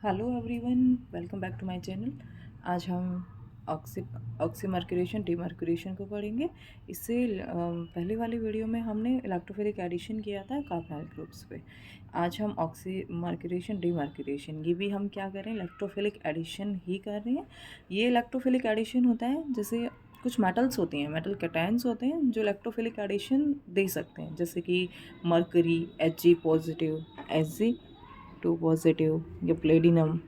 Hello everyone, welcome back to my channel. आज हम oxymercuration demercuration को पढ़ेंगे। इससे पहले वाली वीडियो में हमने इलेक्ट्रोफिलिक एडिशन किया था कार्बोनाइल ग्रुप्स पे। आज हम ऑक्सीमर्क्यूरेशन डीमर्क्यूरेशन, ये भी हम क्या कर रहे हैं, इलेक्ट्रोफिलिक एडिशन ही कर रहे हैं। ये इलेक्ट्रोफिलिक एडिशन होता है जैसे कुछ मेटल्स होती हैं, मेटल कैटायंस होते हैं जो इलेक्ट्रोफिलिक एडिशन दे सकते हैं, जैसे कि mercury Hg positive, Hg2 positive, या प्लेडिनम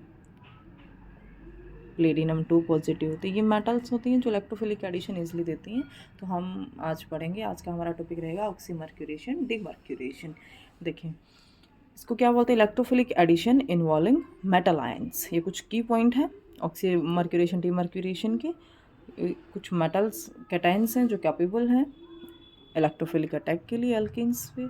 2 पॉजिटिव। तो ये मेटल्स होती हैं जो इलेक्ट्रोफिलिक एडिशन इजीली देती हैं। तो हम आज पढ़ेंगे, आज का हमारा टॉपिक रहेगा ऑक्सीमर्क्यूरेशन डीमर्क्यूरेशन। देखिए इसको क्या बोलते हैं, electrophilic addition involving metal ions. ये कुछ की पॉइंट है ऑक्सीमर्क्यूरेशन डीमर्क्यूरेशन के। कुछ मेटल्स कैटायंस हैं जो कैपेबल हैं इलेक्ट्रोफिलिक अटैक के लिए एल्कीन्स पे।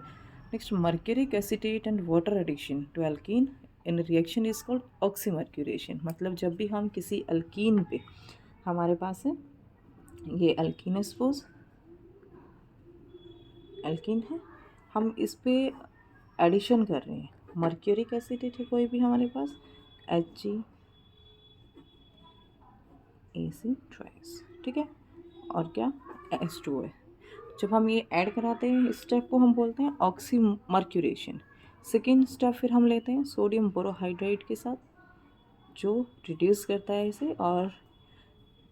Next, mercuric acetate and water addition to alkene in reaction is called oxymercuration. मतलब जब भी हम किसी अल्कीन पे, हमारे पास है ये अल्कीन है, सपोज अल्कीन है, हम इस पे एडिशन कर रहे हैं, मर्क्यूरिक एसिटेट है कोई भी हमारे पास, HgAc2, ठीक है, और क्या, H2O है। जब हम ये ऐड कराते हैं इस स्टेप को हम बोलते हैं ऑक्सीमर्क्यूरेशन। सेकेंड स्टेप फिर हम लेते हैं सोडियम बोरोहाइड्राइड के साथ, जो रिड्यूस करता है इसे, और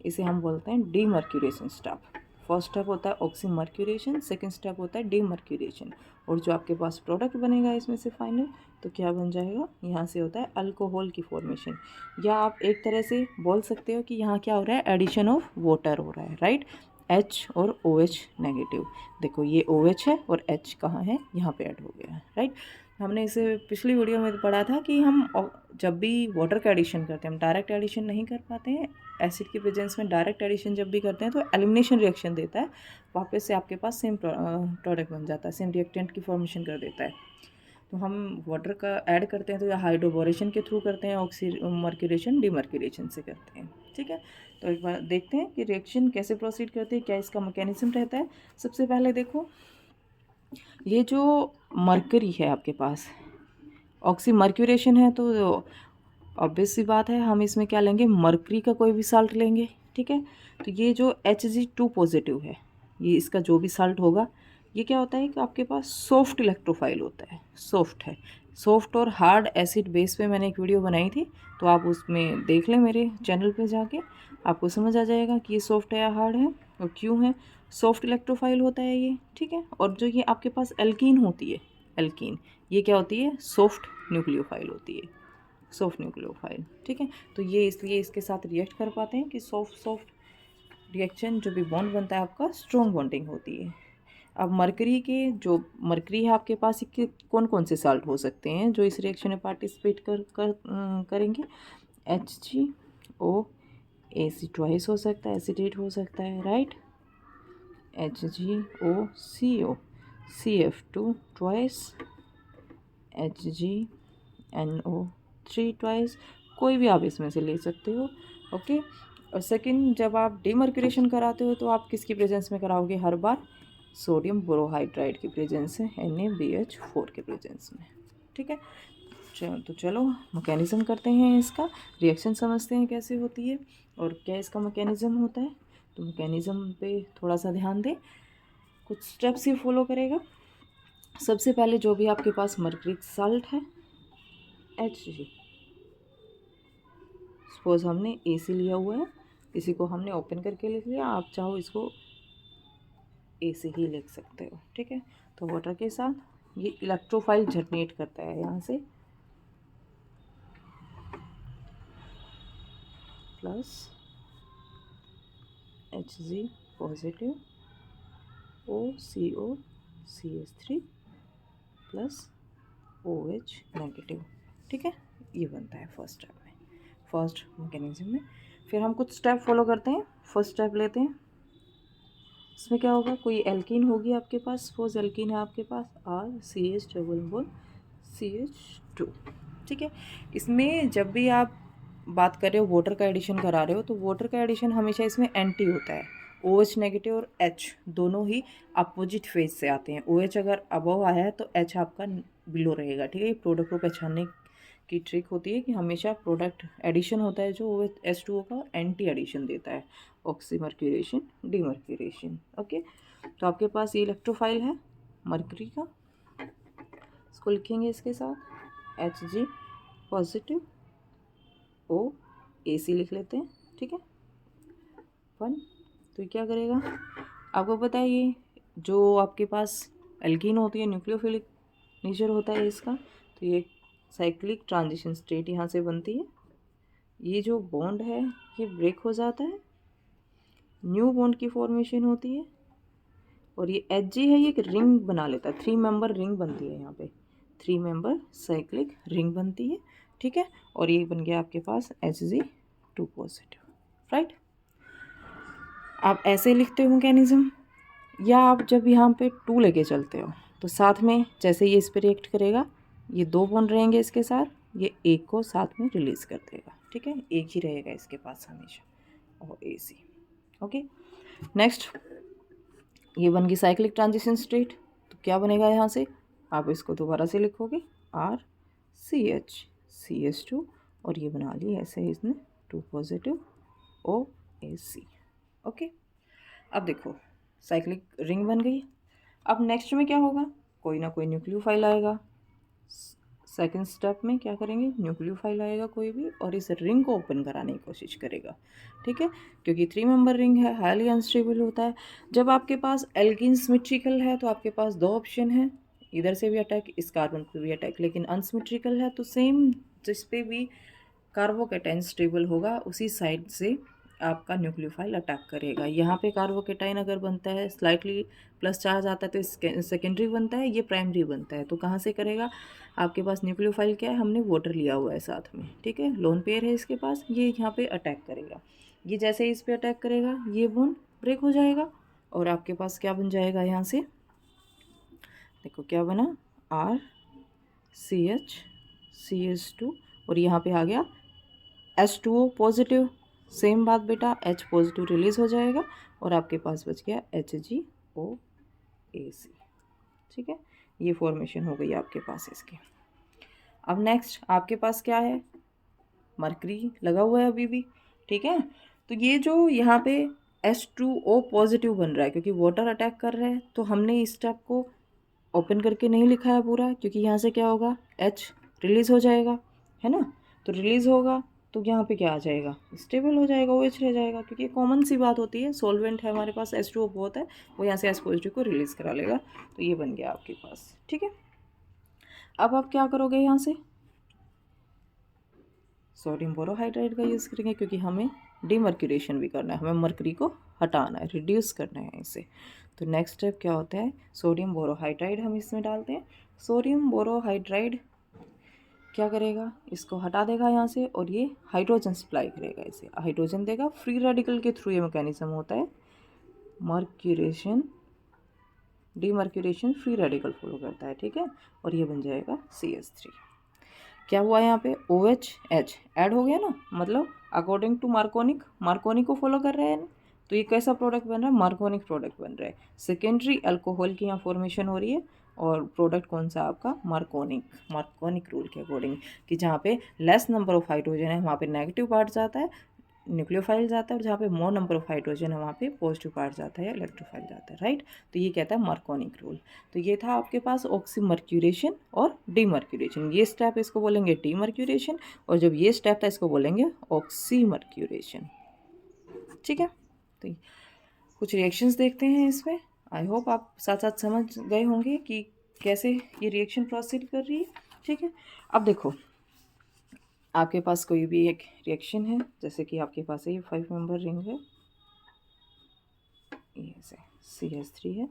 इसे हम बोलते हैं डीमर्क्यूरेशन स्टेप। फर्स्ट स्टेप होता है ऑक्सीमर्क्यूरेशन, सेकेंड स्टेप होता है डीमर्क्यूरेशन। और जो आपके पास प्रोडक्ट बनेगा इसमें से फाइनल, तो क्या बन जाएगा, यहाँ से होता है अल्कोहल की फॉर्मेशन। या आप एक तरह से बोल सकते हो कि यहाँ क्या हो रहा है, एडिशन ऑफ वाटर हो रहा है, राइट। H और OH नेगेटिव। देखो ये OH है और H कहाँ है, यहाँ पे ऐड हो गया है, राइट। हमने इसे पिछली वीडियो में पढ़ा था कि हम जब भी वाटर का एडिशन करते हैं, हम डायरेक्ट एडिशन नहीं कर पाते हैं। एसिड की प्रेजेंस में डायरेक्ट एडिशन जब भी करते हैं तो एलिमिनेशन रिएक्शन देता है, वापस से आपके पास सेम प्रोडक्ट बन जाता है, सेम रिएक्टेंट की फॉर्मेशन कर देता है। तो हम वाटर का ऐड करते हैं तो या हाइड्रोबोरेशन के थ्रू करते हैं, ऑक्सीमर्क्यूरेशन डीमर्क्यूरेशन से करते हैं, ठीक है। तो एक बार देखते हैं कि रिएक्शन कैसे प्रोसीड करती है, क्या इसका मैकेनिज्म रहता है। सबसे पहले देखो, ये जो मरकरी है आपके पास, ऑक्सीमर्क्यूरेशन है, तो ऑब्वियस सी बात है हम इसमें क्या लेंगे, मरकरी का कोई भी साल्ट लेंगे, ठीक है। तो ये जो Hg2 पॉजिटिव है, ये इसका जो भी साल्ट होगा, ये क्या होता है कि आपके पास सॉफ्ट इलेक्ट्रोफाइल होता है, सॉफ्ट है। सॉफ्ट और हार्ड एसिड बेस पे मैंने एक वीडियो बनाई थी, तो आप उसमें देख लें मेरे चैनल पे जाके, आपको समझ आ जाएगा कि ये सॉफ्ट है या हार्ड है और क्यों है। सॉफ्ट इलेक्ट्रोफाइल होता है ये, ठीक है। और जो ये आपके पास एल्कीन होती है, एल्कीन, ये क्या होती है, सॉफ्ट न्यूक्लियोफाइल होती है, सॉफ्ट न्यूक्लियोफाइल, ठीक है। तो ये इसलिए इसके साथ रिएक्ट कर पाते हैं कि सॉफ्ट सॉफ्ट रिएक्शन, जो भी बॉन्ड बनता है आपका, स्ट्रॉन्ग बॉन्डिंग होती है। अब मरकरी के, जो मरकरी है आपके पास, इसके कौन कौन से साल्ट हो सकते हैं जो इस रिएक्शन में पार्टिसिपेट करेंगे। HgOAc ट्वाइस हो सकता है, एसिटेट हो सकता है, right. HgOCO CF2 twice, HgNO3 twice, कोई भी आप इसमें से ले सकते हो, ओके। और सेकंड, जब आप डीमर्क्यूरेशन कराते हो तो आप किसकी प्रेजेंस में कराओगे, हर बार सोडियम बोरोहाइड्राइड की प्रेजेंस है, NaBH4 के प्रेजेंस में, ठीक है। तो चलो मैकेनिज़्म करते हैं, इसका रिएक्शन समझते हैं कैसे होती है और क्या इसका मैकेनिज़्म होता है। तो मैकेनिज़्म पे थोड़ा सा ध्यान दें, कुछ स्टेप्स ही फॉलो करेगा। सबसे पहले जो भी आपके पास मर्क्यूरिक साल्ट है, Hg, सपोज हमने AC लिया हुआ है, इसी को हमने ओपन करके लिख लिया, आप चाहो इसको AC ही लिख सकते हो, ठीक है। तो वाटर के साथ ये इलेक्ट्रोफाइल जनरेट करता है, यहाँ से plus Hg positive, OCO CH3 plus OH negative, ठीक है। ये बनता है फर्स्ट स्टेप में, फर्स्ट मैकेनिज्म में। फिर हम कुछ स्टेप फॉलो करते हैं। फर्स्ट स्टेप लेते हैं, इसमें क्या होगा, कोई एल्कीन होगी आपके पास, सपोज एल्कीन है आपके पास RCH∠CH2, ठीक है। इसमें जब भी आप बात कर रहे हो, वाटर का एडिशन करा रहे हो, तो वाटर का एडिशन हमेशा इसमें एंटी होता है। OH नेगेटिव और H दोनों ही अपोजिट फेज से आते हैं। OH अगर अबव आया है तो H आपका बिलो रहेगा, ठीक है। ये प्रोडक्ट को पहचानने की ट्रिक होती है कि हमेशा प्रोडक्ट एडिशन होता है जो वो H2O का एंटी एडिशन देता है, ऑक्सीमर्क्यूरेशन, डीमर्क्यूरेशन। ओके, तो आपके पास ये इलेक्ट्रोफाइल है मरकरी का, इसको लिखेंगे इसके साथ Hg पॉजिटिव, O AC लिख लेते हैं, ठीक है 1। तो ये क्या करेगा, आपको पता है ये जो आपके पास एल्कीन होती है न्यूक्लियोफिलिक नेचर होता है इसका, तो ये साइक्लिक ट्रांजिशन स्टेट यहाँ से बनती है। ये जो बॉन्ड है ये ब्रेक हो जाता है, न्यू बॉन्ड की फॉर्मेशन होती है, और ये Hg है ये एक रिंग बना लेता है, 3 मेंबर रिंग बनती है यहाँ पे, 3 मेंबर साइक्लिक रिंग बनती है, ठीक है। और ये बन गया आपके पास Hg2 पॉजिटिव, राइट। आप ऐसे लिखते हो मैकेनिज्म, या आप जब यहाँ पे 2 लेके चलते हो तो साथ में जैसे ये इस पर रिएक्ट करेगा, ये 2 बॉन्ड रहेंगे इसके साथ, ये एक को साथ में रिलीज कर देगा, ठीक है, एक ही रहेगा इसके पास हमेशा, और AC। ओके, नेक्स्ट ये बन गई साइक्लिक ट्रांजिशन स्टेट, तो क्या बनेगा यहाँ से, आप इसको दोबारा से लिखोगे RCH और ये बना ली ऐसे ही इसने 2 पॉजिटिव OAC। ओके, अब देखो साइक्लिक रिंग बन गई। अब नेक्स्ट में क्या होगा, कोई ना कोई न्यूक्लियोफाइल आएगा, सेकंड स्टेप में क्या करेंगे, न्यूक्लियोफाइल आएगा कोई भी और इस रिंग को ओपन कराने की कोशिश करेगा, ठीक है, क्योंकि 3 मेंबर रिंग है, हाईली अनस्टेबल होता है। जब आपके पास एल्कीन सिमेट्रिकल है तो आपके पास 2 ऑप्शन है, इधर से भी अटैक, इस कार्बन पे भी अटैक, लेकिन अनसिमेट्रिकल है तो सेम जिस पे भी कार्बोकेटाइन स्टेबल होगा उसी साइड से आपका न्यूक्लियोफाइल अटैक करेगा। यहाँ पे कार्बोकेटाइन अगर बनता है स्लाइटली प्लस चार्ज आता है तो सेकेंडरी बनता है, ये प्राइमरी बनता है, तो कहाँ से करेगा, आपके पास न्यूक्लियोफाइल क्या है, हमने वाटर लिया हुआ है साथ में, ठीक है, लोन पेयर है इसके पास, ये यहाँ पे अटैक करेगा। ये जैसे इस पे अटैक करेगा ये बॉन्ड ब्रेक हो जाएगा और आपके पास क्या बन जाएगा, यहाँ से देखो क्या बना RCH और यहाँ पे आ गया H2O पॉजिटिव, सेम बात बेटा, H पॉजिटिव रिलीज हो जाएगा और आपके पास बच गया HgOAC, ठीक है, ये फॉर्मेशन हो गई आपके पास इसकी। अब नेक्स्ट आपके पास क्या है, मरकरी लगा हुआ है अभी भी, ठीक है, तो ये जो यहाँ पे H2O पॉजिटिव बन रहा है क्योंकि वाटर अटैक कर रहा है, तो हमने इस स्टेप को ओपन करके नहीं लिखा है पूरा, क्योंकि यहाँ से क्या होगा, H रिलीज हो जाएगा, है ना, तो रिलीज होगा तो यहाँ पे क्या आ जाएगा, स्टेबल हो जाएगा, OH रह जाएगा, क्योंकि कॉमन सी बात होती है, सॉल्वेंट है हमारे पास, H2O बहुत है, वो यहाँ से H पॉजिटिव को रिलीज करा लेगा, तो ये बन गया आपके पास, ठीक है। अब आप क्या करोगे, यहाँ से सोडियम बोरोहाइड्राइड का यूज़ करेंगे क्योंकि हमें डीमर्क्यूरेशन भी करना है, हमें मरकरी को हटाना है, रिड्यूस करना है इसे। तो नेक्स्ट स्टेप क्या होता है, सोडियम बोरोहाइड्राइड हम इसमें डालते हैं। सोडियम बोरोहाइड्राइड क्या करेगा, इसको हटा देगा यहाँ से और ये हाइड्रोजन सप्लाई करेगा, इसे हाइड्रोजन देगा, फ्री रेडिकल के थ्रू ये मैकेनिज्म होता है, mercuration demercuration free radical follow करता है, ठीक है, और ये बन जाएगा CH3। क्या हुआ यहाँ पे, OH ऐड हो गया ना, मतलब अकॉर्डिंग टू मार्कोनी को फॉलो कर रहे हैं, तो ये कैसा प्रोडक्ट बन रहा है, मार्कोनिक प्रोडक्ट बन रहा है, सेकेंडरी अल्कोहल की यहाँ फॉर्मेशन हो रही है और प्रोडक्ट कौन सा आपका, मार्कोनिक रूल के अकॉर्डिंग, कि जहाँ पे लेस नंबर ऑफ हाइड्रोजन है वहाँ पे नेगेटिव पार्ट जाता है, न्यूक्लियोफाइल जाता है, और जहाँ पे मोर नंबर ऑफ हाइड्रोजन है वहाँ पे पॉजिटिव पार्ट जाता है या इलेक्ट्रोफाइल जाता है, राइट। तो ये कहता है मार्कोनिक रूल। तो ये था आपके पास ऑक्सीमर्क्यूरेशन और डीमर्क्यूरेशन, ये स्टेप इसको बोलेंगे डीमर्क्यूरेशन, और जब ये स्टेप था इसको बोलेंगे ऑक्सीमर्क्यूरेशन, ठीक है। तो कुछ रिएक्शंस देखते हैं इसमें, आई होप आप साथ साथ समझ गए होंगे कि कैसे ये रिएक्शन प्रोसीड कर रही है, ठीक है। अब देखो आपके पास कोई भी एक रिएक्शन है, जैसे कि आपके पास ये 5 मेंबर रिंग है, ये से CH3 है,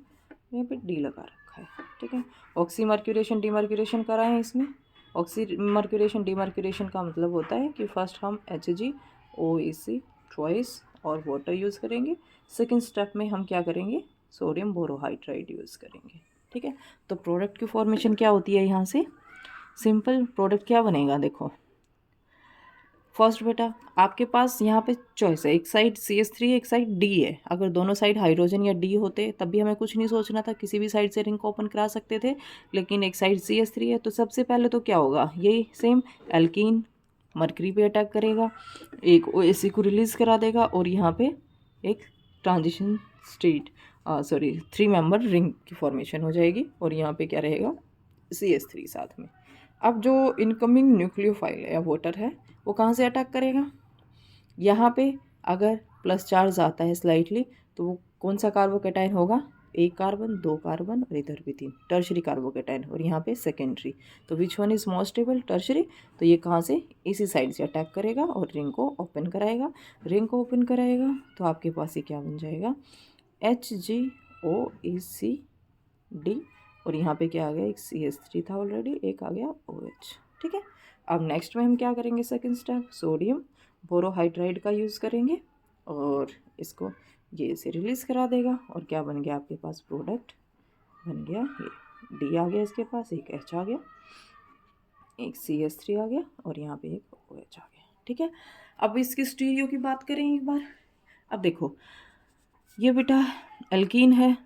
यहाँ पे D लगा रखा है, ठीक है। ऑक्सीमर्क्यूरेशन डीमर्क्यूरेशन करा है इसमें, ऑक्सीमर्क्यूरेशन डीमर्क्यूरेशन का मतलब होता है कि फर्स्ट हम HgOAC ट्वाइस और वाटर यूज़ करेंगे, सेकेंड स्टेप में हम क्या करेंगे, सोडियम बोरोहाइड्राइड यूज़ करेंगे, ठीक है। तो प्रोडक्ट की फॉर्मेशन क्या होती है, यहाँ से सिंपल प्रोडक्ट क्या बनेगा, देखो फर्स्ट बेटा आपके पास यहाँ पे चॉइस है, एक साइड CH3 है, एक साइड D है। अगर दोनों साइड हाइड्रोजन या D होते तब भी हमें कुछ नहीं सोचना था, किसी भी साइड से रिंग को ओपन करा सकते थे, लेकिन एक साइड CH3 है तो सबसे पहले तो क्या होगा, यही सेम एल्कीन मरकरी पे अटैक करेगा, एक OAC को रिलीज़ करा देगा और यहाँ पे एक ट्रांजिशन स्टेट 3 मेंबर रिंग की फॉर्मेशन हो जाएगी और यहाँ पे क्या रहेगा, CH3 साथ में। अब जो इनकमिंग न्यूक्लियोफाइल है या वोटर है वो कहाँ से अटैक करेगा, यहाँ पे अगर प्लस चार्ज आता है स्लाइटली तो वो कौन सा कार्बोकेटाइन होगा, एक कार्बन, दो कार्बन और इधर भी 3, टर्शरी कार्बोकेटाइन, और यहाँ पे सेकेंडरी। तो which one is most stable, tertiary. तो ये कहाँ से, इसी साइड से अटैक करेगा और रिंग को ओपन कराएगा। रिंग को ओपन कराएगा तो आपके पास ये क्या बन जाएगा, HgOECD, और यहाँ पे क्या आ गया, एक CH3 था ऑलरेडी, एक आ गया OH। ठीक है, अब नेक्स्ट में हम क्या करेंगे, सेकेंड स्टेप, सोडियम बोरोहाइड्राइड का यूज़ करेंगे और इसको ये इसे रिलीज़ करा देगा और क्या बन गया आपके पास, प्रोडक्ट बन गया ये D आ गया, इसके पास एक H आ गया, एक CH3 आ गया और यहाँ पे एक OH आ गया। ठीक है, अब इसकी स्टीरियो की बात करें एक बार। अब देखो ये बेटा एल्कीन है,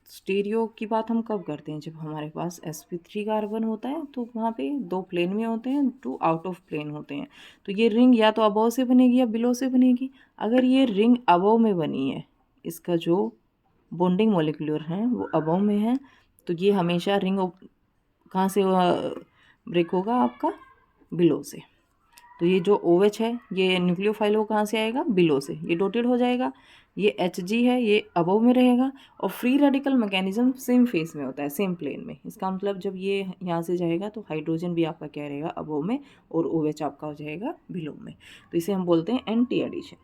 स्टीरियो की बात हम कब करते हैं, जब हमारे पास sp3 कार्बन होता है तो वहाँ पे 2 प्लेन में होते हैं, 2 आउट ऑफ प्लेन होते हैं। तो ये रिंग या तो अबव से बनेगी या बिलो से बनेगी। अगर ये रिंग अबव में बनी है, इसका जो बॉन्डिंग मॉलिक्यूलर है वो अबव में है, तो ये हमेशा रिंग कहाँ से ब्रेक होगा, आपका बिलो से। तो ये जो OH है ये न्यूक्लियोफाइल वो कहाँ से आएगा, बिलो से, ये डोटेड हो जाएगा। ये Hg है ये अबव में रहेगा और free radical mechanism same face में होता है, सेम प्लेन में। इसका मतलब जब ये यहाँ से जाएगा तो हाइड्रोजन भी आपका क्या रहेगा, अबव में, और OH आपका हो जाएगा बिलो में। तो इसे हम बोलते हैं एंटी एडिशन,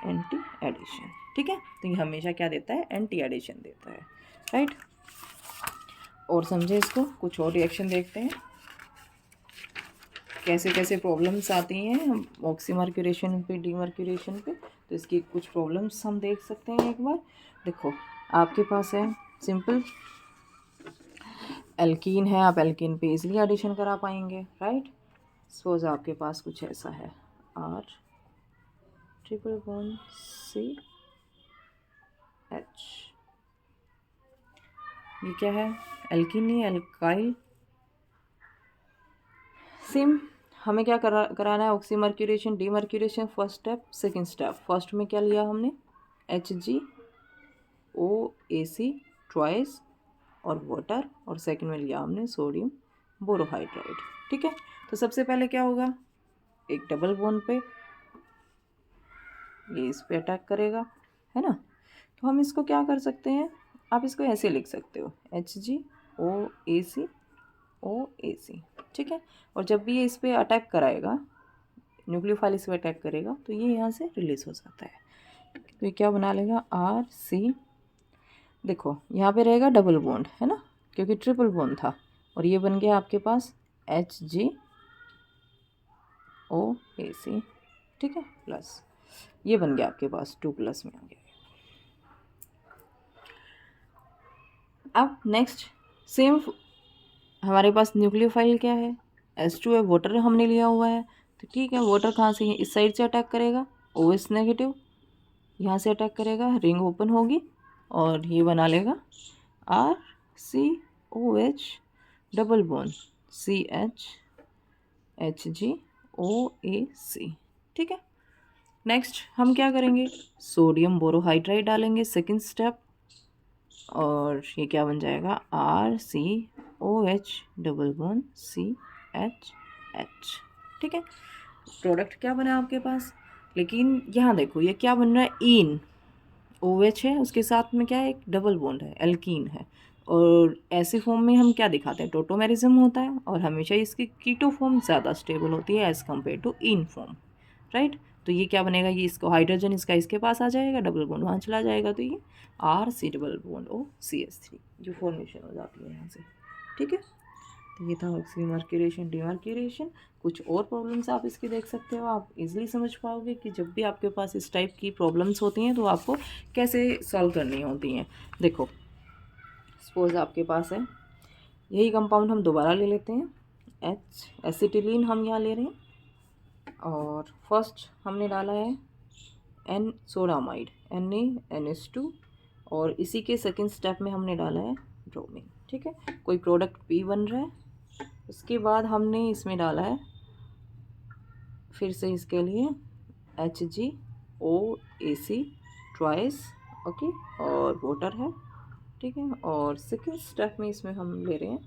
एंटी एडिशन। ठीक है, तो ये हमेशा क्या देता है, एंटी एडिशन देता है, राइट। और समझे इसको, कुछ और रिएक्शन देखते हैं कैसे कैसे प्रॉब्लम्स आती हैं ऑक्सीमर्क्यूरेशन पे, डीमर्क्यूरेशन पे। तो इसकी कुछ प्रॉब्लम्स हम देख सकते हैं एक बार। देखो आपके पास है सिंपल एल्कीन है, आप एल्कीन पे इजीली एडिशन करा पाएंगे, राइट। सपोज आपके पास कुछ ऐसा है, R ट्रिपल बॉन्ड CH, ये क्या है, एल्कीन नहीं, एल्काइल। सेम हमें क्या कराना है, oxymercuration, demercuration, first step, second step. First में क्या लिया हमने, HgOAC ट्वाइस और वाटर, और सेकंड में लिया हमने सोडियम बोरोहाइड्राइड। ठीक है, तो सबसे पहले क्या होगा, एक डबल बॉन्ड पे ये इस पे अटैक करेगा, है ना। तो हम इसको क्या कर सकते हैं, आप इसको ऐसे लिख सकते हो, HgOAC OAC। ठीक है, और जब भी ये इस पर अटैक कराएगा, न्यूक्लियोफाइल इस पर अटैक करेगा तो ये यहाँ से रिलीज हो जाता है। तो ये क्या बना लेगा, RC। देखो यहाँ पे रहेगा डबल बॉन्ड, है ना, क्योंकि ट्रिपल बॉन्ड था, और ये बन गया आपके पास HgOAC। ठीक है, प्लस ये बन गया आपके पास 2 प्लस में आ गया। अब नेक्स्ट सेम हमारे पास न्यूक्लियोफाइल क्या है, H2 है, वाटर हमने लिया हुआ है। तो ठीक है, वाटर कहाँ से, इस साइड से अटैक करेगा, OH नेगेटिव, यहाँ से अटैक करेगा, रिंग ओपन होगी और ये बना लेगा RCOH double bond CH HgOAC। ठीक है, नेक्स्ट हम क्या करेंगे, सोडियम बोरोहाइड्राइड डालेंगे, सेकेंड स्टेप, और ये क्या बन जाएगा, RCOH डबल बॉन्ड CH। ठीक है, प्रोडक्ट क्या बना आपके पास। लेकिन यहाँ देखो ये क्या बन रहा है, इन OH है, उसके साथ में क्या है, एक डबल बॉन्ड है, एल्कीन है, और ऐसे फॉर्म में हम क्या दिखाते हैं, टोटोमेरिज्म होता है, और हमेशा इसकी कीटो फॉर्म ज़्यादा स्टेबल होती है as compared to in form, right. तो ये क्या बनेगा, ये इसको हाइड्रोजन इसका इसके पास आ जाएगा, डबल बॉन्ड वहाँ चला जाएगा, तो ये RC डबल बॉन्ड OCH3 जो फॉर्मेशन हो जाती है यहाँ से। ठीक है, तो ये था ऑक्सीमर्क्यूरेशन, डीमर्क्यूरेशन। कुछ और प्रॉब्लम्स आप इसकी देख सकते हो, आप इजीली समझ पाओगे कि जब भी आपके पास इस टाइप की प्रॉब्लम्स होती हैं तो आपको कैसे सॉल्व करनी होती हैं। देखो सपोज आपके पास है, यही कंपाउंड हम दोबारा ले लेते हैं, एसिटिलीन हम यहाँ ले रहे हैं, और फर्स्ट हमने डाला है एन सोडामाइड NaNH2, और इसी के सेकंड स्टेप में हमने डाला है ब्रोमीन। ठीक है, कोई प्रोडक्ट P बन रहा है। उसके बाद हमने इसमें डाला है फिर से इसके लिए HgOAc ट्वाइस, ओके, और वाटर है। ठीक है, और सेकंड स्टेप में इसमें हम ले रहे हैं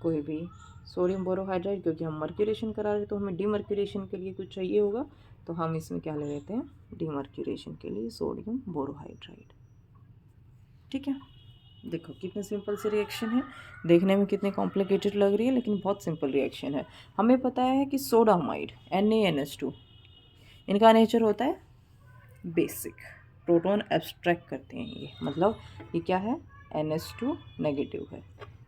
कोई भी सोडियम बोरोहाइड्राइड, क्योंकि हम मर्क्यूरेशन करा रहे हैं तो हमें डीमर्क्यूरेशन के लिए कुछ चाहिए होगा, तो हम इसमें क्या ले लेते हैं, डीमर्क्यूरेशन के लिए सोडियम बोरोहाइड्राइड। ठीक है, देखो कितने सिंपल से रिएक्शन है, देखने में कितने कॉम्प्लिकेटेड लग रही है लेकिन बहुत सिंपल रिएक्शन है। हमें पता है कि सोडामाइड NaNH2, इनका नेचर होता है बेसिक, प्रोटॉन एब्स्ट्रैक्ट करते हैं ये, मतलब ये क्या है, NH2 नेगेटिव है,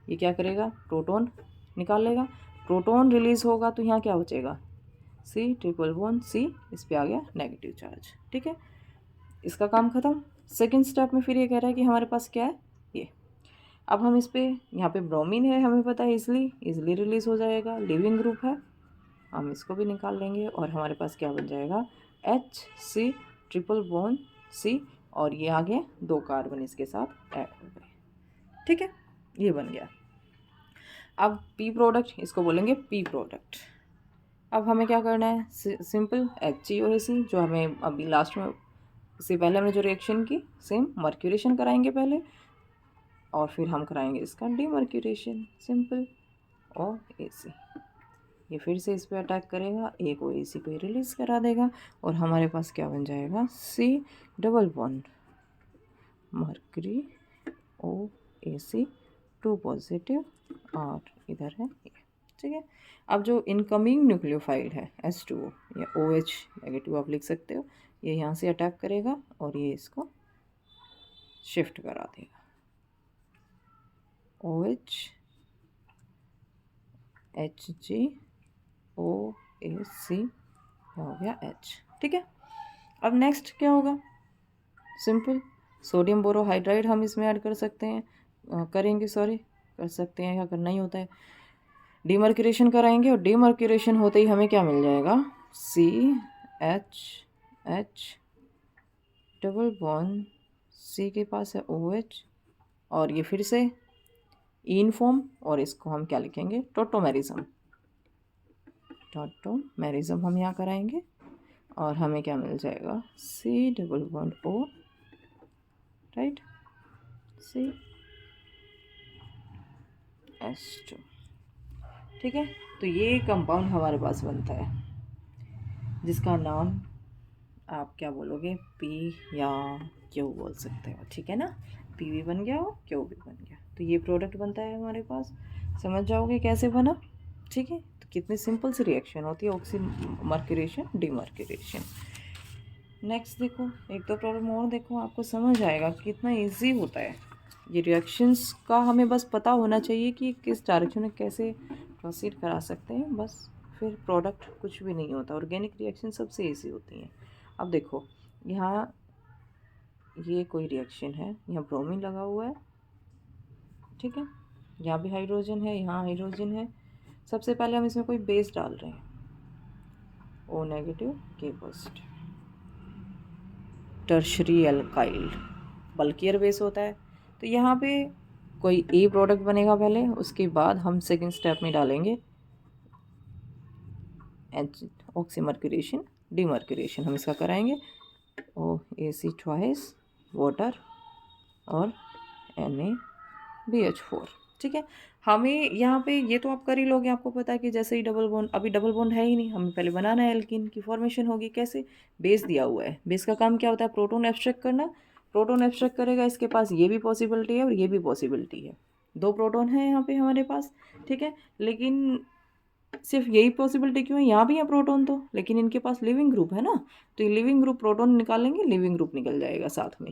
ये क्या करेगा, प्रोटॉन निकाल लेगा, प्रोटॉन रिलीज होगा तो यहाँ क्या बचेगा, C≡C, इस पे आ गया नेगेटिव चार्ज। ठीक है, इसका काम ख़त्म। सेकंड स्टेप में फिर ये कह रहा है कि हमारे पास क्या है, ये, अब हम इस पे, यहाँ पे ब्रोमीन है हमें पता है, इजली रिलीज हो जाएगा, लिविंग ग्रुप है, हम इसको भी निकाल लेंगे और हमारे पास क्या बन जाएगा, HC≡C, और ये आगे 2 कार्बन इसके साथ ऐड हो गए। ठीक है, ये बन गया। अब P प्रोडक्ट, इसको बोलेंगे P प्रोडक्ट। अब हमें क्या करना है, सिंपल HgOAc, जो हमें अभी लास्ट में, इससे पहले हमने जो रिएक्शन की सेम मर्क्यूरेशन कराएंगे पहले, और फिर हम कराएंगे इसका डीमर्क्यूरेशन, सिंपल OAc। ये फिर से इस पर अटैक करेगा, एक OAc को रिलीज करा देगा, और हमारे पास क्या बन जाएगा, C≡ मर्करी OAc 2 पॉजिटिव, और इधर है ये। ठीक है, अब जो इनकमिंग न्यूक्लियोफाइल है H2O या OH नेगेटिव आप लिख सकते हो, ये यहाँ से अटैक करेगा और ये इसको शिफ्ट करा देगा, OH HgOAc हो गया H। ठीक है, अब नेक्स्ट क्या होगा, सिंपल सोडियम बोरोहाइड्राइड हम इसमें ऐड कर सकते हैं, कर सकते हैं, या करना ही होता है, डीमर्क्यूरेशन कराएंगे, और डीमर्क्यूरेशन होते ही हमें क्या मिल जाएगा, CH≡C के पास है OH, और ये फिर से इन फॉर्म, और इसको हम क्या लिखेंगे, टोटोमेरिज्म हम यहाँ कराएंगे, और हमें क्या मिल जाएगा, C≡O, राइट, CH2। ठीक है, तो ये कंपाउंड हमारे पास बनता है, जिसका नाम आप क्या बोलोगे, P या Q बोल सकते हो। ठीक है ना, P भी बन गया और Q भी बन गया, तो ये प्रोडक्ट बनता है हमारे पास, समझ जाओगे कैसे बना। ठीक है, तो कितनी सिंपल सी रिएक्शन होती है, ऑक्सीमर्क्यूरेशन डीमर्क्यूरेशन। नेक्स्ट देखो, एक दो प्रॉब्लम और देखो, आपको समझ आएगा कितना इजी होता है ये रिएक्शंस का, हमें बस पता होना चाहिए कि किस डायरेक्शन में कैसे प्रोसीड करा सकते हैं, बस फिर प्रोडक्ट कुछ भी नहीं होता। ऑर्गेनिक रिएक्शन सबसे ईजी होती हैं। अब देखो, यहाँ ये कोई रिएक्शन है, यहाँ ब्रोमीन लगा हुआ है, ठीक है, यहाँ भी हाइड्रोजन है, यहाँ हाइड्रोजन है। सबसे पहले हम इसमें कोई बेस डाल रहे हैं, O negative K positive, tertiary alkyl, bulkier base होता है। तो यहाँ पे कोई ए प्रोडक्ट बनेगा पहले, उसके बाद हम सेकंड स्टेप में डालेंगे ऑक्सीमर्क्यूरेशन डीमर्क्यूरेशन, हम इसका कराएंगे OAc ट्वाइस, वाटर और NaBH4। ठीक है, हमें यहाँ पे ये तो आप कर ही लोगे, आपको पता है कि जैसे ही डबल बॉन्ड, अभी डबल बॉन्ड है ही नहीं, हमें पहले बनाना है, एल्कीन की फॉर्मेशन होगी कैसे, बेस दिया हुआ है, बेस का काम क्या होता है, प्रोटॉन एब्स्ट्रैक्ट करना, प्रोटॉन एब्स्ट्रैक्ट करेगा, इसके पास ये भी पॉसिबिलिटी है और ये भी पॉसिबिलिटी है, 2 प्रोटॉन है यहाँ पे हमारे पास। ठीक है, लेकिन सिर्फ यही पॉसिबिलिटी क्यों है, यहाँ भी है प्रोटॉन तो, लेकिन इनके पास लिविंग ग्रुप है ना, तो ये लिविंग ग्रुप प्रोटॉन निकालेंगे, लिविंग ग्रुप निकल जाएगा साथ में,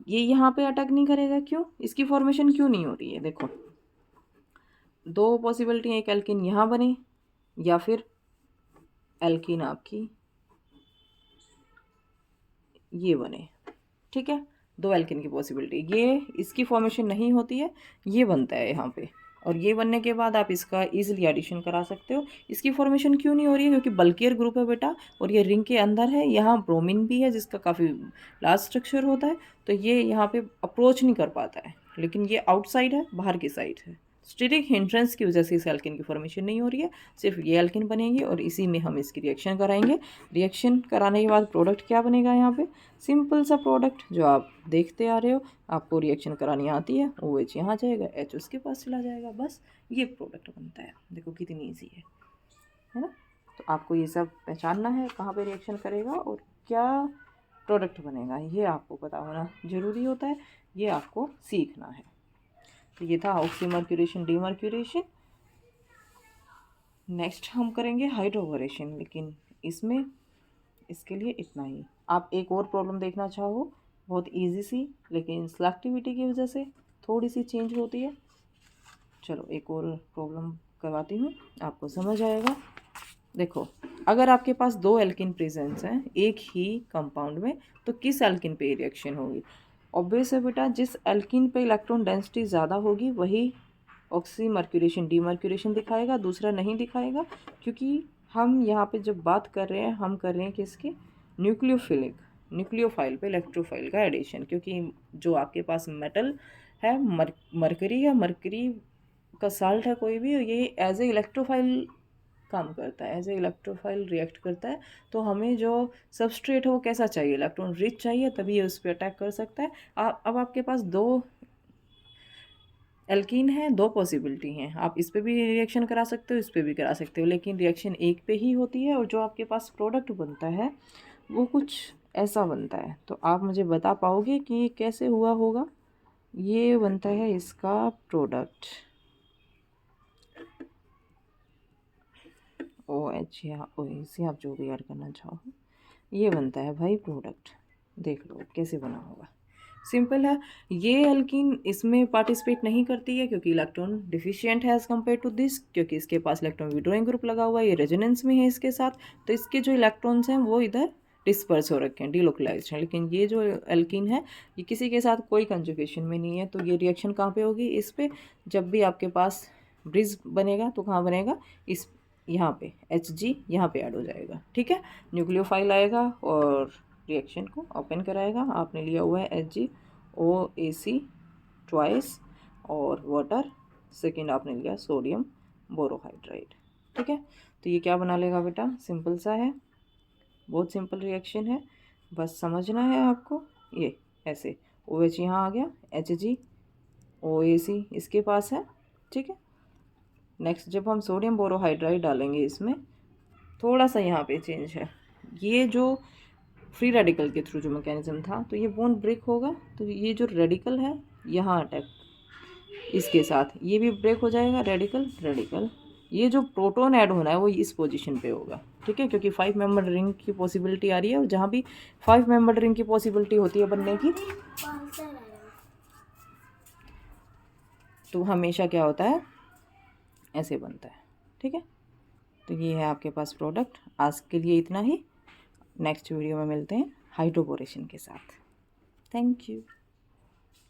ये यहाँ पे अटैक नहीं करेगा, क्यों, इसकी फॉर्मेशन क्यों नहीं हो रही है। देखो 2 पॉसिबिलिटी है, एक एल्किन यहाँ बने या फिर एल्किन आपकी ये बने। ठीक है, 2 एल्किन की पॉसिबिलिटी, ये इसकी फॉर्मेशन नहीं होती है, ये बनता है यहाँ पे, और ये बनने के बाद आप इसका ईजिली एडिशन करा सकते हो। इसकी फॉर्मेशन क्यों नहीं हो रही है? क्योंकि बल्कियर ग्रुप है बेटा, और ये रिंग के अंदर है। यहाँ ब्रोमीन भी है जिसका काफ़ी लार्ज स्ट्रक्चर होता है, तो ये यहाँ पे अप्रोच नहीं कर पाता है। लेकिन ये आउटसाइड है, बाहर की साइड है। स्टेरिक हिंड्रेंस की वजह से इस एल्किन की फॉर्मेशन नहीं हो रही है, सिर्फ ये एल्किन बनेगी और इसी में हम इसकी रिएक्शन कराएंगे। रिएक्शन कराने के बाद प्रोडक्ट क्या बनेगा? यहाँ पे सिंपल सा प्रोडक्ट जो आप देखते आ रहे हो। आपको रिएक्शन करानी आती है, ओ एच यहाँ जाएगा, एच उसके पास चला जाएगा, बस ये प्रोडक्ट बनता है। देखो कितनी ईजी है ना? तो आपको ये सब पहचानना है, कहाँ पे रिएक्शन करेगा और क्या प्रोडक्ट बनेगा, ये आपको पता होना ज़रूरी होता है, ये आपको सीखना है। तो ये था ऑक्सीमर्क्यूरेशन, डीमर्क्यूरेशन। नेक्स्ट हम करेंगे हाइड्रोबोरेशन, लेकिन इसमें इसके लिए इतना ही। आप एक और प्रॉब्लम देखना चाहो, बहुत इजी सी, लेकिन सिलेक्टिविटी की वजह से थोड़ी सी चेंज होती है। चलो एक और प्रॉब्लम करवाती हूँ, आपको समझ आएगा। देखो, अगर आपके पास दो एल्किन प्रेजेंस हैं एक ही कंपाउंड में, तो किस एल्किन पे रिएक्शन होगी? ऑब्वियस है बेटा, जिस एल्किन पे इलेक्ट्रॉन डेंसिटी ज़्यादा होगी वही ऑक्सीमर्क्यूरेशन डीमर्क्यूरेशन दिखाएगा, दूसरा नहीं दिखाएगा। क्योंकि हम यहाँ पे जब बात कर रहे हैं, हम कर रहे हैं किसकी? न्यूक्लियोफिलिक, न्यूक्लियोफाइल पे इलेक्ट्रोफाइल का एडिशन। क्योंकि जो आपके पास मेटल है, मरकरी है, मरकरी का साल्ट है कोई भी, ये एज ए इलेक्ट्रोफाइल काम करता है, एज ए इलेक्ट्रोफाइल रिएक्ट करता है। तो हमें जो सबस्ट्रेट है वो कैसा चाहिए? इलेक्ट्रॉन रिच चाहिए, तभी ये उस पर अटैक कर सकता है। अब आपके पास दो एल्कीन है, दो पॉसिबिलिटी हैं, आप इस पे भी रिएक्शन करा सकते हो, इस पे भी करा सकते हो, लेकिन रिएक्शन एक पे ही होती है। और जो आपके पास प्रोडक्ट बनता है वो कुछ ऐसा बनता है। तो आप मुझे बता पाओगे कि ये कैसे हुआ होगा? ये बनता है इसका प्रोडक्ट, ओ एच या ओ ए सी, आप जो भी ऐड करना चाहो, ये बनता है भाई प्रोडक्ट। देख लो कैसे बना होगा, सिंपल है। ये एल्कीन इसमें पार्टिसिपेट नहीं करती है क्योंकि इलेक्ट्रॉन डिफिशिएंट है एज कम्पेयर टू दिस, क्योंकि इसके पास इलेक्ट्रॉन विड्रॉइंग ग्रुप लगा हुआ है, ये रेजोनेंस में है इसके साथ, तो इसके जो इलेक्ट्रॉन्स हैं वो इधर डिस्पर्स हो रखे हैं, डिलोकलाइज्ड हैं। लेकिन ये जो एल्कीन है ये किसी के साथ कोई कंजुगेशन में नहीं है, तो ये रिएक्शन कहाँ पे होगी? इस पे। जब भी आपके पास ब्रिज बनेगा तो कहाँ बनेगा? इस यहाँ पे Hg यहाँ पे ऐड हो जाएगा, ठीक है। न्यूक्लियोफाइल आएगा और रिएक्शन को ओपन कराएगा। आपने लिया हुआ है HgOAc ट्वाइस और वाटर, सेकेंड आपने लिया सोडियम बोरोहाइड्राइड, ठीक है। तो ये क्या बना लेगा बेटा? सिंपल सा है, बहुत सिंपल रिएक्शन है, बस समझना है आपको। ये ऐसे OH यहाँ आ गया, HgOAc इसके पास है, ठीक है। नेक्स्ट जब हम सोडियम बोरोहाइड्राइड डालेंगे इसमें, थोड़ा सा यहाँ पे चेंज है, ये जो फ्री रेडिकल के थ्रू जो मैकेनिज्म था, तो ये बॉन्ड ब्रेक होगा, तो ये जो रेडिकल है यहाँ अटैक इसके साथ, ये भी ब्रेक हो जाएगा, रेडिकल रेडिकल। ये जो प्रोटॉन ऐड होना है वो इस पोजीशन पे होगा, ठीक है, क्योंकि 5 मेंबर रिंग की पॉसिबिलिटी आ रही है, और जहाँ भी 5 मेंबर रिंग की पॉसिबिलिटी होती है बनने की, तो हमेशा क्या होता है? ऐसे बनता है, ठीक है। तो ये है आपके पास प्रोडक्ट। आज के लिए इतना ही, नेक्स्ट वीडियो में मिलते हैं हाइड्रोबोरेशन के साथ। Thank you.